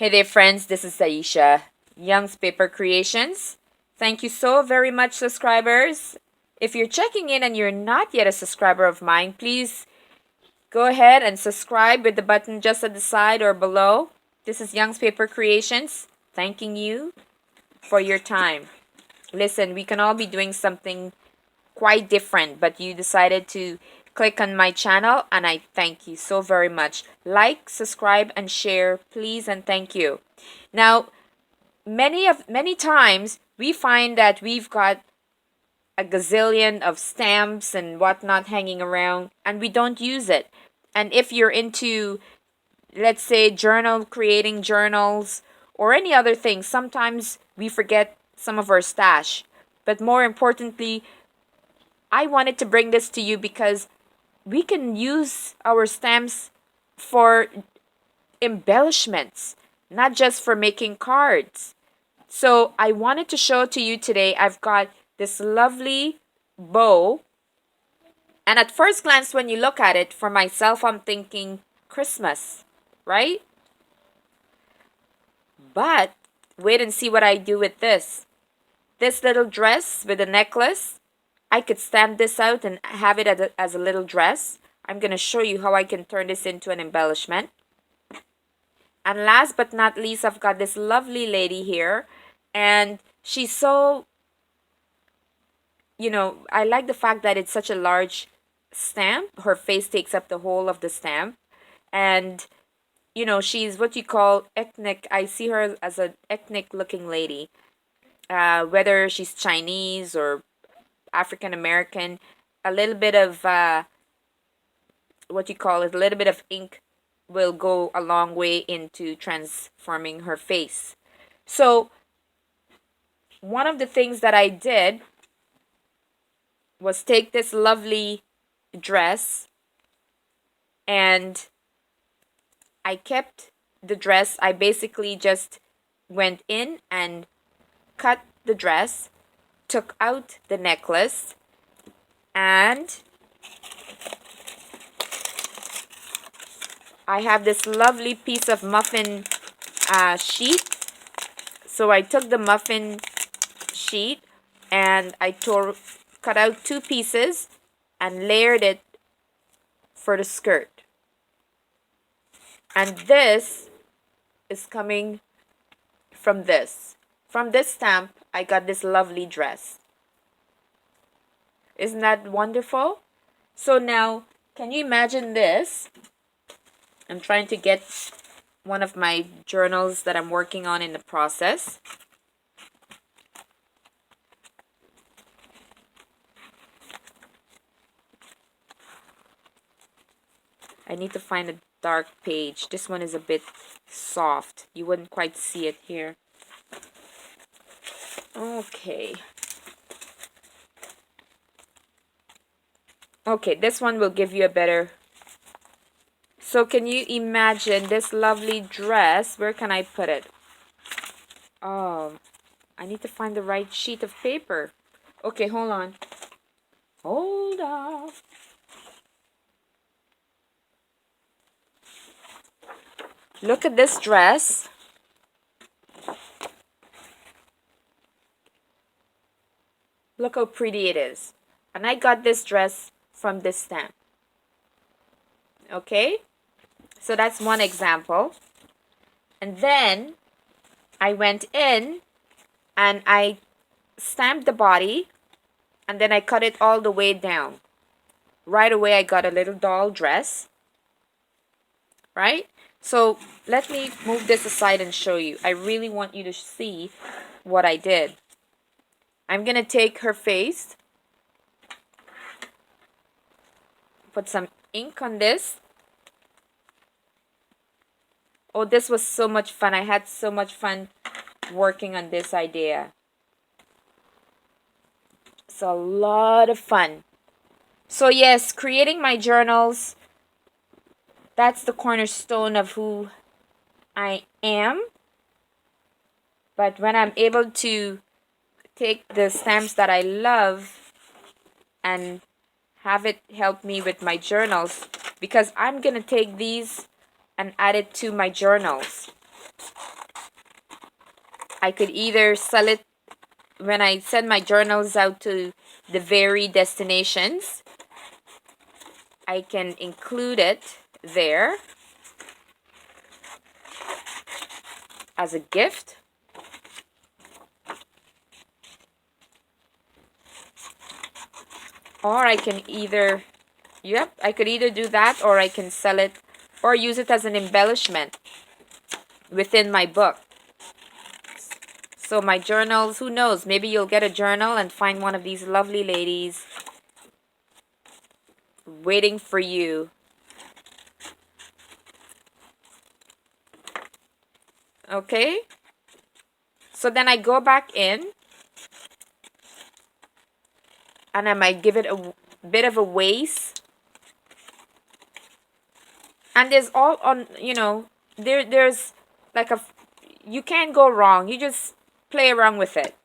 Hey there friends, this is Aisha, Youngspapercreations. Thank you so very much, subscribers. If you're checking in and you're not yet a subscriber of mine, please go ahead and subscribe with the button just at the side or below. This is Youngspapercreations, thanking you for your time. Listen, we can all be doing something quite different, but you decided to click on my channel and I thank you so very much. Like, subscribe, and share, please, and thank you. Now, many times we find that we've got a gazillion of stamps and whatnot hanging around and we don't use it. And if you're into, let's say, creating journals or any other thing, sometimes we forget some of our stash. But more importantly, I wanted to bring this to you because we can use our stamps for embellishments, not just for making cards. So I wanted to show to you today, I've got this lovely bow. And at first glance, when you look at it, for myself, I'm thinking Christmas, right? But wait and see what I do with this. This little dress with a necklace, I could stamp this out and have it as a little dress. I'm going to show you how I can turn this into an embellishment. And last but not least, I've got this lovely lady here. And she's so, I like the fact that it's such a large stamp. Her face takes up the whole of the stamp. And, she's what you call ethnic. I see her as an ethnic looking lady. Whether she's Chinese or African American, a little bit of a little bit of ink will go a long way into transforming her face. So one of the things that I did was take this lovely dress and I kept the dress. I basically just went in and cut the dress, took out the necklace, and I have this lovely piece of muffin sheet. So I took the muffin sheet and I cut out 2 pieces and layered it for the skirt. And this is coming from this. From this stamp, I got this lovely dress. Isn't that wonderful? So now, can you imagine this? I'm trying to get one of my journals that I'm working on in the process. I need to find a dark page. This one is a bit soft. You wouldn't quite see it here. Okay. Okay, this one will give you a better... So can you imagine this lovely dress? Where can I put it? Oh, I need to find the right sheet of paper. Okay, hold on. Hold on. Look at this dress. Look how pretty it is. And I got this dress from this stamp. Okay? So that's one example. And then I went in and I stamped the body and then I cut it all the way down. Right away I got a little doll dress. Right? So let me move this aside and show you. I really want you to see what I did. I'm going to take her face, put some ink on this. Oh, this was so much fun. I had so much fun working on this idea. It's a lot of fun. So yes, creating my journals, that's the cornerstone of who I am. But when I'm able to take the stamps that I love and have it help me with my journals, because I'm going to take these and add it to my journals. I could either sell it when I send my journals out to the varied destinations. I can include it there as a gift. Or I can either, yep, I could either do that, or I can sell it or use it as an embellishment within my book. So my journals, who knows, maybe you'll get a journal and find one of these lovely ladies waiting for you. Okay? So then I go back in and I might give it a bit of a waist. And there's all on, you know, there's like a, you can't go wrong. You just play around with it.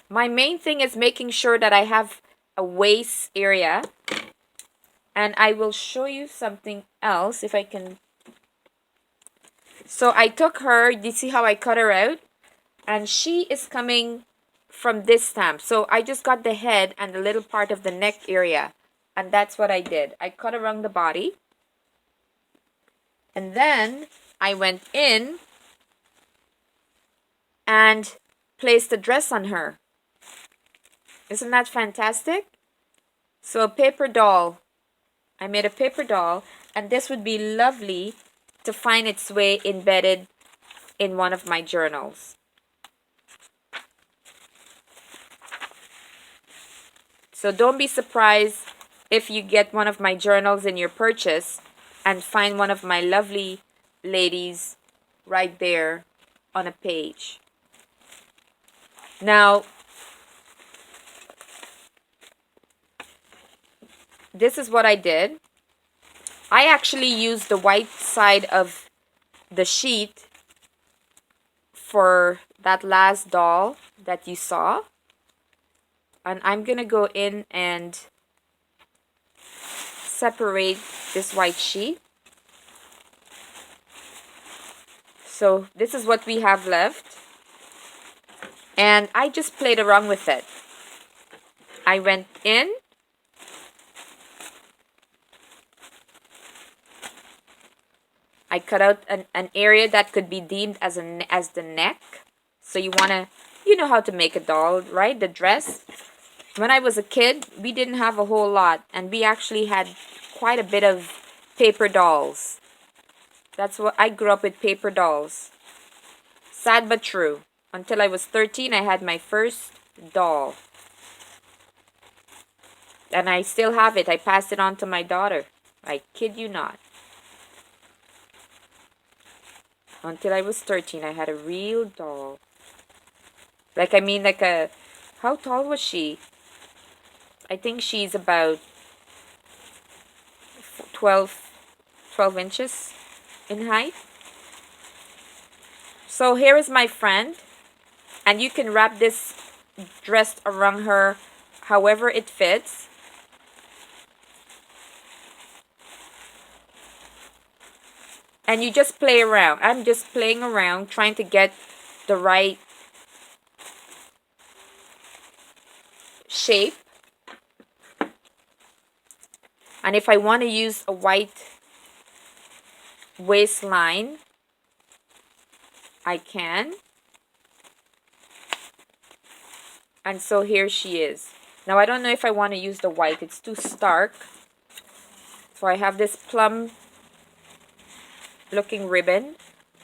My main thing is making sure that I have a waist area. And I will show you something else if I can. So I took her, you see how I cut her out? And she is coming from this stamp. So I just got the head and the little part of the neck area. And that's what I did. I cut around the body. And then I went in and placed a dress on her. Isn't that fantastic? So a paper doll. I made a paper doll, and this would be lovely to find its way embedded in one of my journals. So don't be surprised if you get one of my journals in your purchase and find one of my lovely ladies right there on a page. Now, this is what I did. I actually used the white side of the sheet for that last doll that you saw. And I'm going to go in and separate this white sheet. So this is what we have left. And I just played around with it. I went in. I cut out an area that could be deemed as the neck. So you want to, you know how to make a doll, right? The dress. When I was a kid, we didn't have a whole lot. And we actually had quite a bit of paper dolls. That's what I grew up with, paper dolls. Sad but true. Until I was 13, I had my first doll. And I still have it. I passed it on to my daughter. I kid you not. Until I was 13, I had a real doll. Like, I mean, like a... How tall was she? I think she's about 12 inches in height. So here is my friend. And you can wrap this dress around her however it fits. And you just play around. I'm just playing around, trying to get the right shape. And if I want to use a white waistline, I can. And so here she is. Now I don't know if I want to use the white. It's too stark. So I have this plum looking ribbon.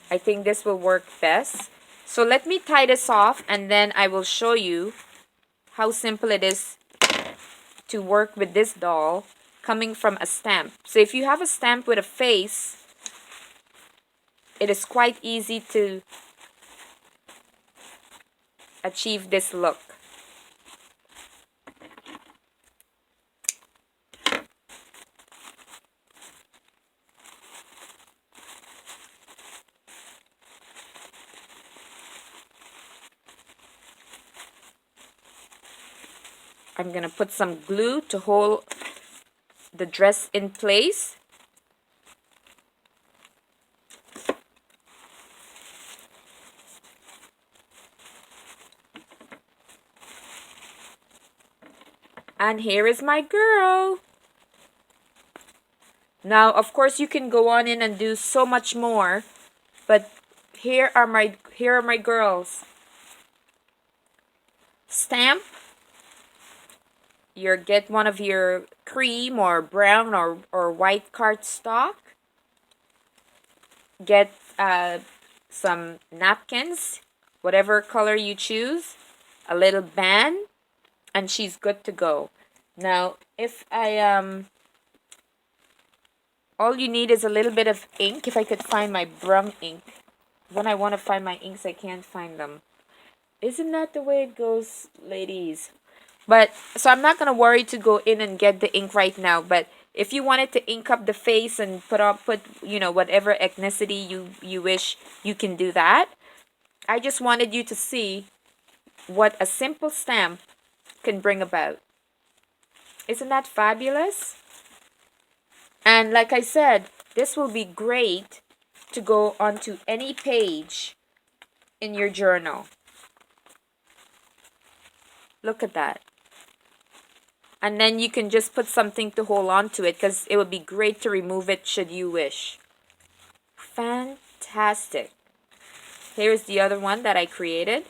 I think this will work best. So let me tie this off, and then I will show you how simple it is to work with this doll coming from a stamp. So if you have a stamp with a face, it is quite easy to achieve this look. I'm going to put some glue to hold the dress in place. And here is my girl. Now, of course, you can go on in and do so much more, but here are my girls. Stamp. Get one of your cream or brown or white cardstock. Get some napkins, whatever color you choose, a little band, and she's good to go. Now, if all you need is a little bit of ink. If I could find my brown ink. When I want to find my inks, I can't find them. Isn't that the way it goes, ladies? But, so I'm not going to worry to go in and get the ink right now. But if you wanted to ink up the face and put, whatever ethnicity you wish, you can do that. I just wanted you to see what a simple stamp can bring about. Isn't that fabulous? And like I said, this will be great to go onto any page in your journal. Look at that. And then you can just put something to hold on to it, because it would be great to remove it should you wish. Fantastic. Here's the other one that I created.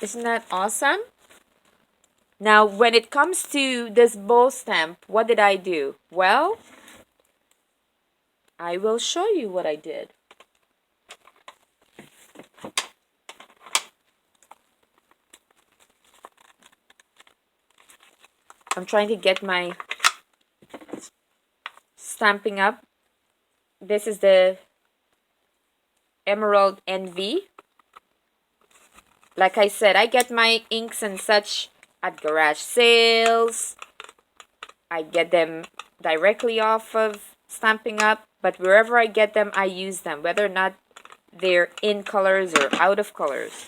Isn't that awesome? Now, when it comes to this bow stamp, what did I do? Well, I will show you what I did. I'm trying to get my stamping up. This is the Emerald Envy. Like I said, I get my inks and such at garage sales. I get them directly off of Stamping Up, but wherever I get them, I use them, whether or not they're in colors or out of colors.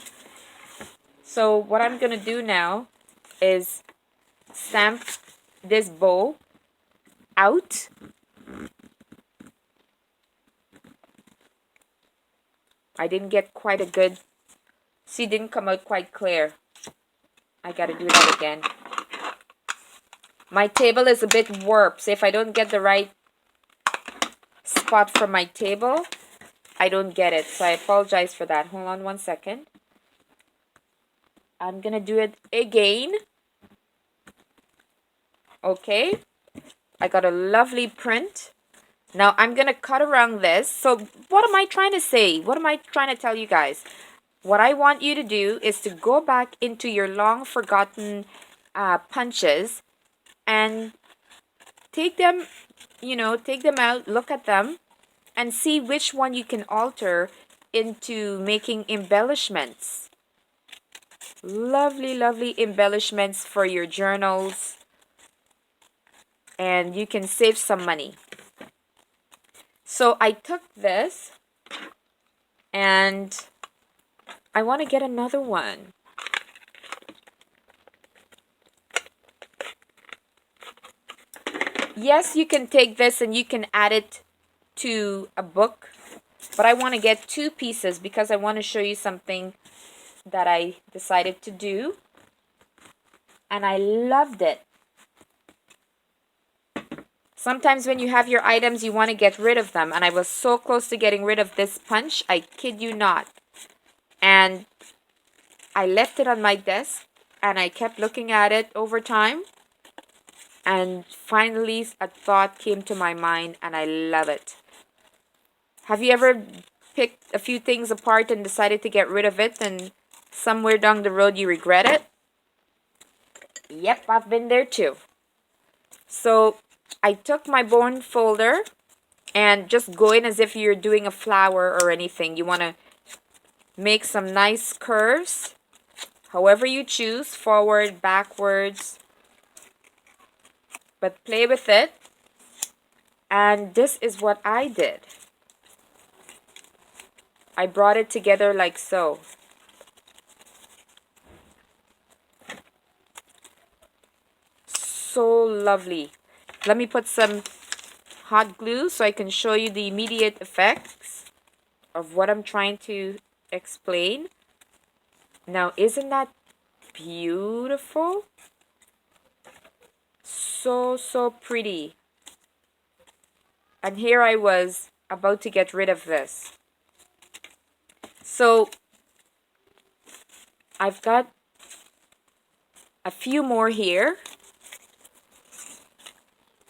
So what I'm going to do now is stamp this bow out. I didn't get quite a good, see, it didn't come out quite clear. I got to do that again. My table is a bit warped, so if I don't get the right spot for my table, I don't get it. So I apologize for that. Hold on one second. I'm going to do it again. Okay. I got a lovely print. Now I'm going to cut around this. So what am I trying to say? What am I trying to tell you guys? What I want you to do is to go back into your long forgotten punches and take them, take them out, look at them, and see which one you can alter into making embellishments. Lovely, lovely embellishments for your journals. And you can save some money. So I took this and I want to get another one. Yes, you can take this and you can add it to a book, but I want to get two pieces because I want to show you something that I decided to do, and I loved it. Sometimes when you have your items, you want to get rid of them, and I was so close to getting rid of this punch, I kid you not. And I left it on my desk, and I kept looking at it over time, and finally a thought came to my mind, and I love it. Have you ever picked a few things apart and decided to get rid of it, and somewhere down the road you regret it? Yep, I've been there too. So I took my bone folder and just go in as if you're doing a flower or anything. You want to make some nice curves, however you choose, forward, backwards, but play with it. And this is what I did. I brought it together like so. So lovely. Let me put some hot glue so I can show you the immediate effects of what I'm trying to explain. Now, isn't that beautiful? So, so pretty. And here I was about to get rid of this. So, I've got a few more here.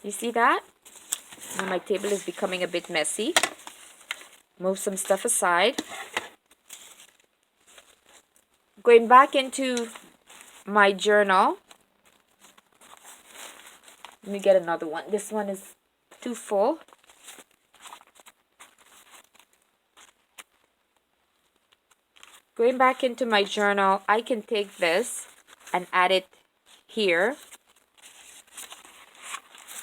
You see that? Now my table is becoming a bit messy. Move some stuff aside. Going back into my journal. Let me get another one. This one is too full. Going back into my journal, I can take this and add it here.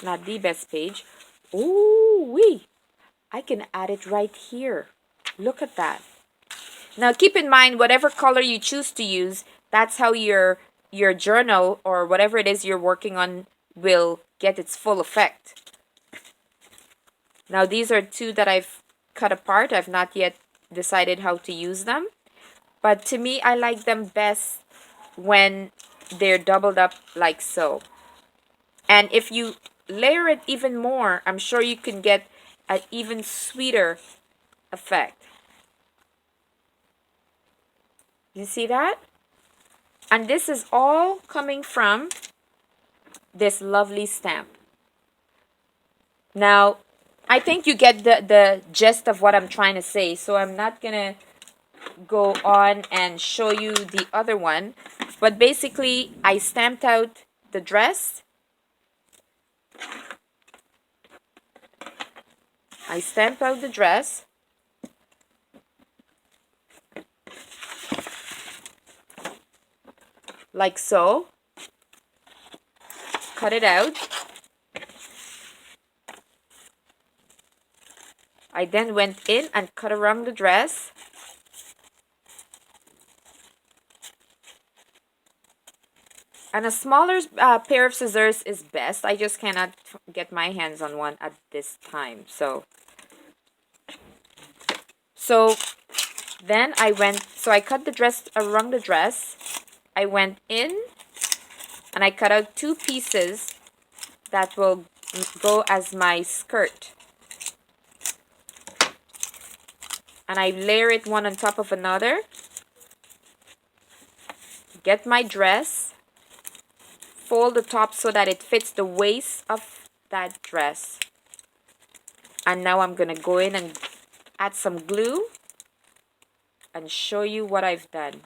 Not the best page. Ooh wee! I can add it right here. Look at that. Now keep in mind, whatever color you choose to use, that's how your journal or whatever it is you're working on will get its full effect. Now these are two that I've cut apart. I've not yet decided how to use them. But to me, I like them best when they're doubled up like so. And if you layer it even more, I'm sure you can get an even sweeter effect. You see that? And this is all coming from this lovely stamp. Now, I think you get the gist of what I'm trying to say, so I'm not going to go on and show you the other one. But basically, I stamped out the dress. I stamped out the dress. Like so. Cut it out. I then went in and cut around the dress. And a smaller pair of scissors is best. I just cannot get my hands on one at this time. So then I cut the dress around the dress. I went in and I cut out two pieces that will go as my skirt. And I layer it one on top of another. Get my dress. Fold the top so that it fits the waist of that dress. And now I'm going to go in and add some glue and show you what I've done.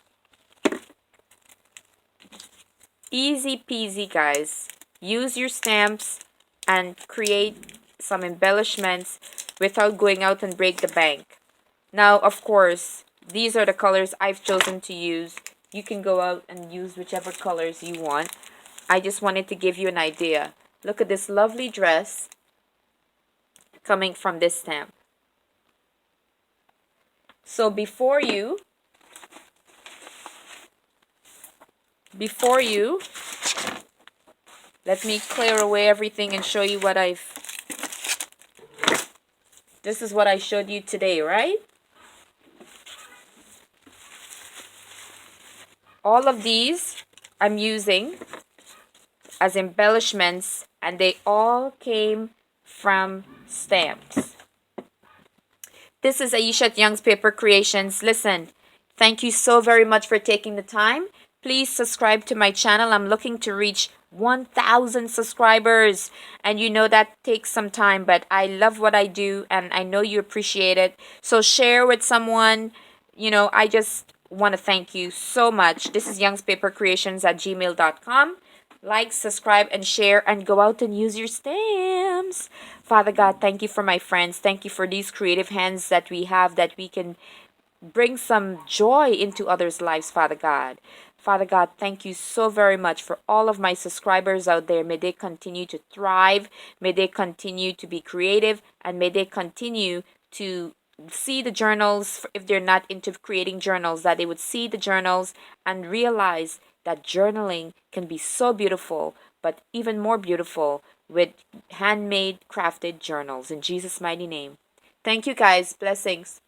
Easy peasy, guys. Use your stamps and create some embellishments without going out and break the bank. Now, of course, these are the colors I've chosen to use. You can go out and use whichever colors you want. I just wanted to give you an idea. Look at this lovely dress coming from this stamp. So before you, let me clear away everything and show you what this is what I showed you today, right? All of these I'm using as embellishments, and they all came from stamps. This is Aisha at Youngspapercreations. Listen, thank you so very much for taking the time. Please subscribe to my channel. I'm looking to reach 1,000 subscribers, and you know that takes some time, but I love what I do and I know you appreciate it. So share with someone. You know, I just want to thank you so much. This is youngspapercreations@gmail.com. Like, subscribe, and share, and go out and use your stamps. Father God, thank you for my friends. Thank you for these creative hands that we have, that we can bring some joy into others' lives, Father God. Father God, thank you so very much for all of my subscribers out there. May they continue to thrive. May they continue to be creative. And may they continue to see the journals, if they're not into creating journals, that they would see the journals and realize that journaling can be so beautiful, but even more beautiful with handmade, crafted journals. In Jesus' mighty name. Thank you, guys. Blessings.